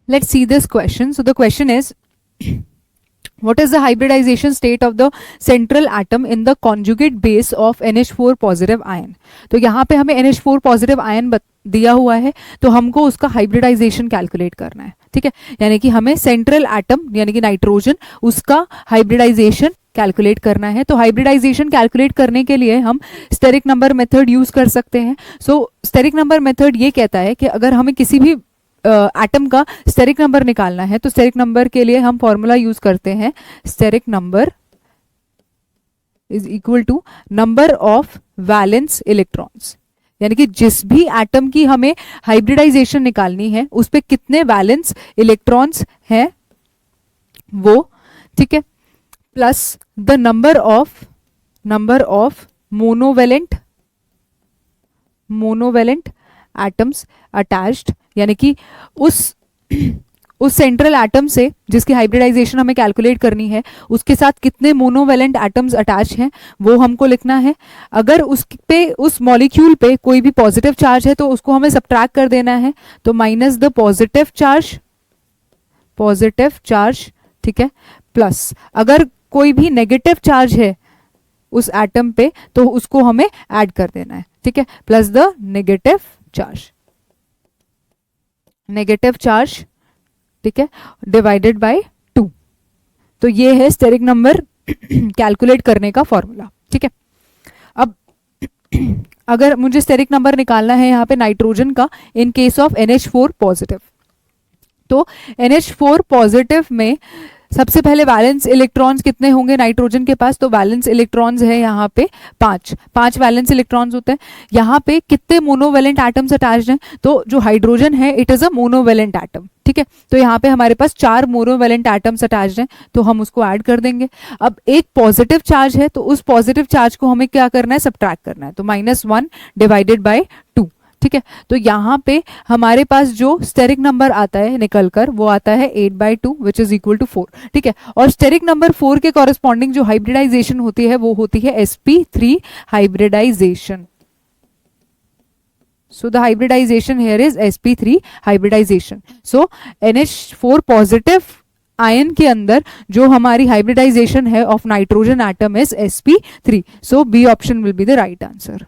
Let's see this question. So the question is, what is the hybridization state of the central atom in the conjugate base of NH4 positive ion? तो यहाँ पे हमें NH4 positive ion दिया हुआ है, तो हमको उसका हाइब्रिडाइजेशन कैलकुलेट करना है, ठीक है। यानी कि हमें सेंट्रल एटम यानी कि नाइट्रोजन, उसका हाइब्रिडाइजेशन कैलकुलेट करना है। तो हाइब्रिडाइजेशन कैलकुलेट करने के लिए हम स्टेरिक नंबर मेथड यूज कर सकते हैं। सो स्टेरिक नंबर मेथड ये कहता है कि अगर हमें किसी भी एटम का स्टेरिक नंबर निकालना है, तो स्टेरिक नंबर के लिए हम फॉर्मूला यूज करते हैं, steric number is equal to number of valence electrons. यानी कि जिस भी एटम की हमें हाइब्रिडाइजेशन निकालनी है उस पे कितने वैलेंस इलेक्ट्रॉन्स हैं वो, ठीक है, plus the number of monovalent atoms attached. यानी कि उस सेंट्रल एटम से जिसकी हाइब्रिडाइजेशन हमें कैलकुलेट करनी है उसके साथ कितने मोनोवेलेंट एटम्स अटैच हैं वो हमको लिखना है। अगर उस मॉलिक्यूल पे कोई भी पॉजिटिव चार्ज है तो उसको हमें सब्ट्रैक्ट कर देना है, तो माइनस द पॉजिटिव चार्ज, ठीक है, प्लस अगर कोई भी नेगेटिव चार्ज है उस एटम पे तो उसको हमें ऐड कर देना है, ठीक है, प्लस द नेगेटिव चार्ज, ठीक है, डिवाइडेड बाय 2। तो ये है स्टेरिक नंबर कैलकुलेट करने का फॉर्मूला, ठीक है। अब अगर मुझे स्टेरिक नंबर निकालना है यहाँ पे नाइट्रोजन का in case of NH4 positive, तो NH4 पॉजिटिव में सबसे पहले वैलेंस इलेक्ट्रॉन्स कितने होंगे नाइट्रोजन के पास? तो वैलेंस इलेक्ट्रॉन्स है यहाँ पे 5 वैलेंस इलेक्ट्रॉन्स होते हैं। यहाँ पे कितने मोनोवेलेंट एटम्स अटैच्ड हैं? तो जो हाइड्रोजन है it is a monovalent atom, ठीक है। तो यहाँ पे हमारे पास 4 मोनोवेलेंट एटम्स अटैच्ड हैं, तो हम उसको ऐड कर देंगे। अब एक पॉजिटिव चार्ज है तो उस पॉजिटिव चार्ज को हमें क्या करना है? सब्ट्रैक्ट करना है, तो -1 डिवाइडेड बाय 2, ठीक है। तो यहाँ पे हमारे पास जो स्टेरिक नंबर आता है निकलकर वो आता है 8/2 विच इज इक्वल टू 4, ठीक है। और स्टेरिक नंबर 4 के कॉरेस्पॉन्डिंग जो हाइब्रिडाइजेशन होती है वो होती है sp3 hybridization. So the hybridization here is sp3 hybridization. So NH4 positive ion के अंदर जो हमारी हाइब्रिडाइजेशन है of nitrogen atom is sp3. So B option will be the right answer.